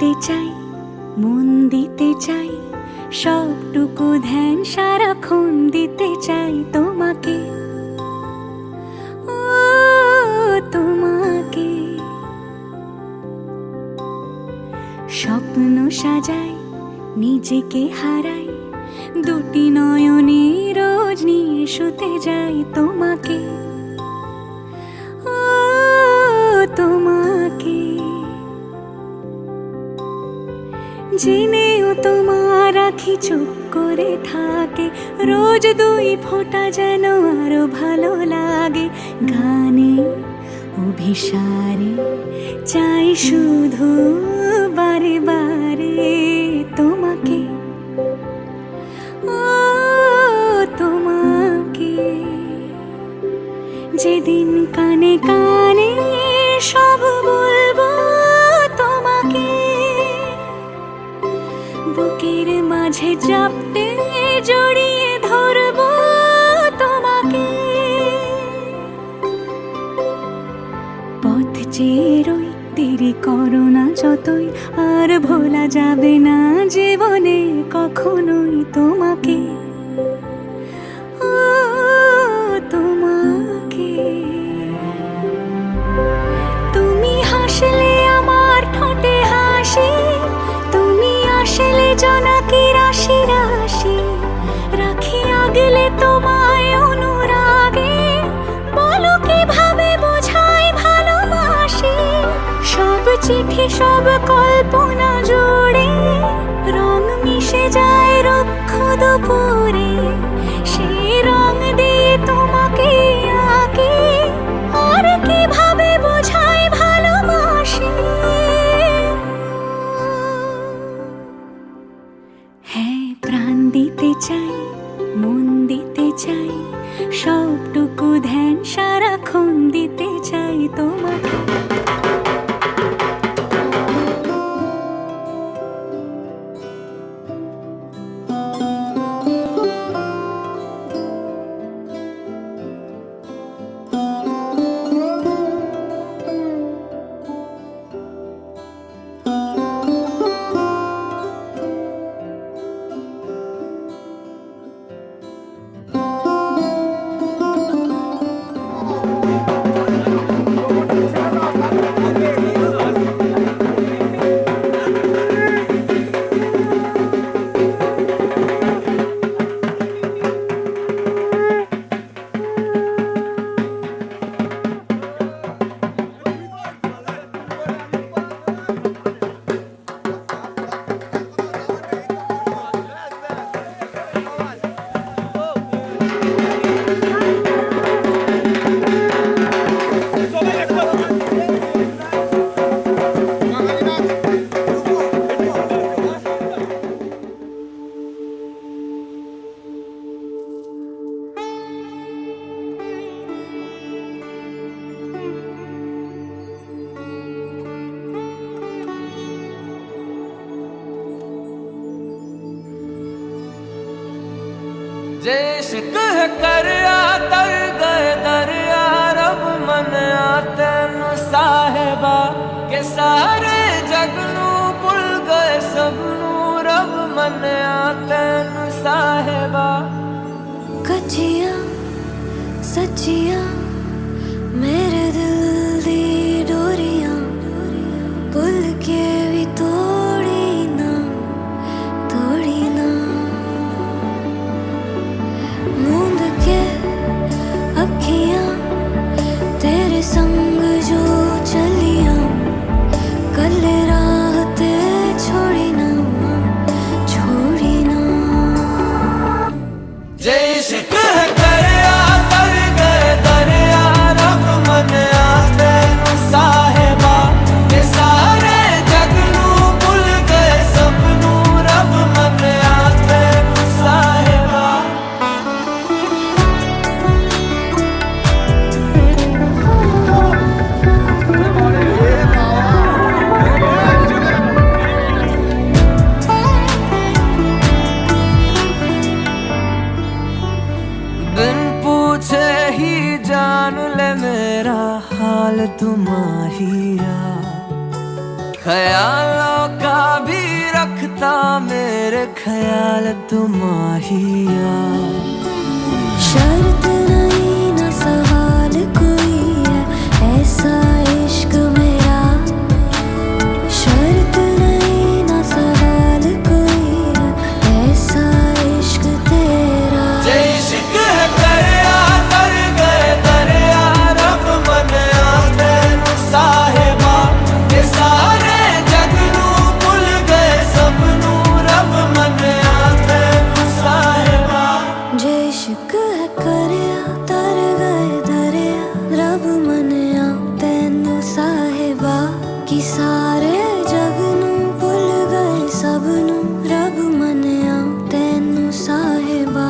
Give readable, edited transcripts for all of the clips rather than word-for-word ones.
দিতে চাই, মন দিতে চাই, সবটুকু ধ্যান সারাক্ষণ দিতে চাই তোমাকে, ও তোমাকে। স্বপ্ন সাজাই, নিজেকে হারাই, দুটি নয়নে রোজ নিয়ে শুতে যাই তোমাকে, ও তোমাকে। জেনেও তোমার আখি চুপ করে থাকে, রোজ দুই ফোঁটা যেন আরো ভালো লাগে। গানে অভিসারে চাই শুধু বারে বারে তোমাকে, ও তোমাকে। যেদিন কানে কানে সব বলবো তোমাকে, বুকের মাঝে চাপতে জড়িয়ে ধরবো তোমাকে। পথ চেয়ে রই, দেরি করো না যতই, আর ভোলা যাবে না জীবনে কখনোই তোমাকে, ও তোমাকে। তুমি হাসলে আমার ঠোঁটে হাসি, তুমি আসলে জোনাকি রাশি রাশি, রাখি আগলে তোমায় অনুরাগে, বলো কিভাবে বোঝাই ভালোবাসি। সব চিঠি সব কল্পনা জুড়ে রং মিশে যায় রুক্ষ দুপুরে, সেই রং দিয়ে তোমাকে আঁকি, আর কিভাবে বোঝাই ভালোবাসি। হ্যাঁ, প্রাণ দিতে চাই, মন দিতে চাই, সবটুকু ধ্যান সারাক্ষণ দিতে চাই তোমাকে। इश्क है करया तर गए दरिया, रब मन तेन साहिबा के सारे जग नू भुल गए सबनू, रब मन तेन साहिबा। कच्चियां सच्चियां मेरे दिल दी डोरियां, भुल के भी तोड़ी ना तोड़ी ना। मूंद के अखियां तेरे संग जो चलियां, कल राह ते छोड़ी ना छोड़ी ना। जे इश्क है करया तर गए दरिया, रब मन तेन साहिबा के सारे जग नू भुल गए सबनू, रब मन तेन साहिबा। बिन पूछे ही जान ले मेरा हाल तुम हिया, ख्यालों का भी रखता मेरे ख्याल तुम माहिया। शर्त नहीं न सवाल कोई है ऐसा इश्क मेरा, शर्त नहीं न सवाल कोई है ऐसा इश्क तेरा। जे इश्क है दरिया तर गए दरिया रब मनिया तेनू साहिबा, ये सारे जग नू भुल गए सबनू रब मनिया तेनू साहिबा। जे इश्क है करिया तर गए दरिया रब मनिया तैनू साहिबा, कि सारे जग नू भुल गए सबनू रब मनिया तैनू साहिबा।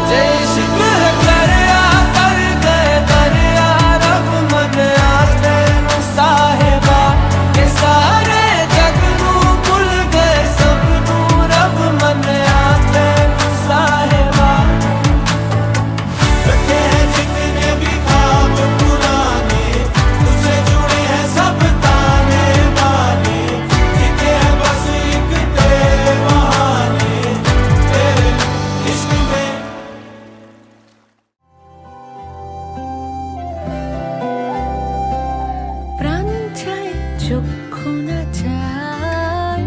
जे इश्क है दरिया तर गए दरिया रब मनिया तेनू साहिबा, ये सारे जग नू भुल गए सबनू रब मनिया तेनू साहिबा। रखे हैं जितने भी ख्वाब पुराने, तुझसे जुड़े हैं सब ताने बाने, जीते हैं बस एक तेरे बहाने, तेरे इश्क में। প্রাণ চায় চক্ষু না চায়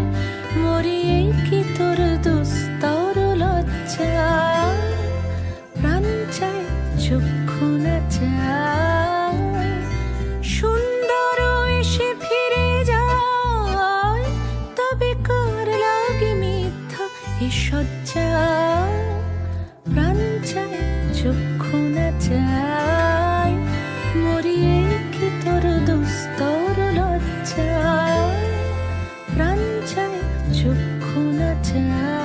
মরিয়ে কি তোর দুস্তর লজ্জা, প্রাণ চায় চক্ষু না চায় সুন্দর এসে ফিরে যায়, তবে কার লাগে মিথ্যা এ সজ্জা, প্রাণ চায় চক্ষু না চায় মরিয়ে কি তোর দুস্তর লজ্জা, প্রাণ চায় চক্ষু না চায়।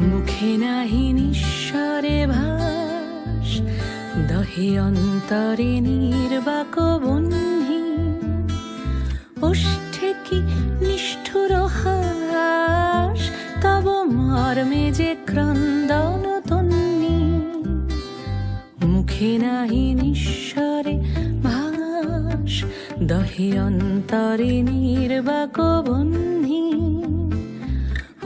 মুখে নাহি নিঃস্বরে ভাস দহে অন্তরে নির্বাক বহ্নি, ওষ্ঠে কি নিষ্ঠুর হাস তব মর্মে যে ক্রন্দন তন্নি। মুখে নাহি নিঃস্বরে ভাস দহে অন্তরে নির্বাক বহ্নি,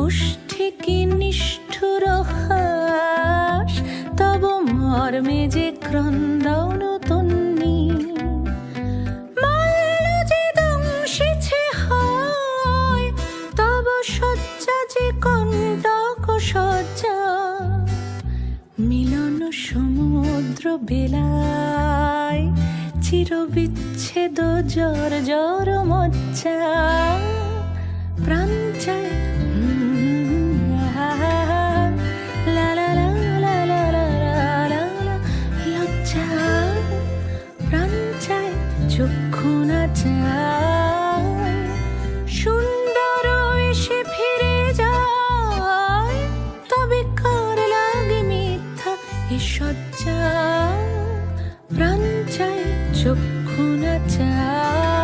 ওষ্ঠে কি নিষ্ঠুর হাস তব মর্মে যে ক্রন্দন তন্নি। মাল্য যে দংশেছে হয় তব শয্যা যে কণ্টক সজ্জা, মিলন সমুদ্র বেলায় চির বিচ্ছেদ জর জর মজ্জা, প্রাণ চায় লা লা লা লা লা লা লা লা লজ্জা, প্রাণ চায় চক্ষু না চায় সুন্দর এসে ফিরে যায়, তবে কার লাগে মিথ্যা এ সজ্জা, প্রাণ চায় চক্ষু না চায়।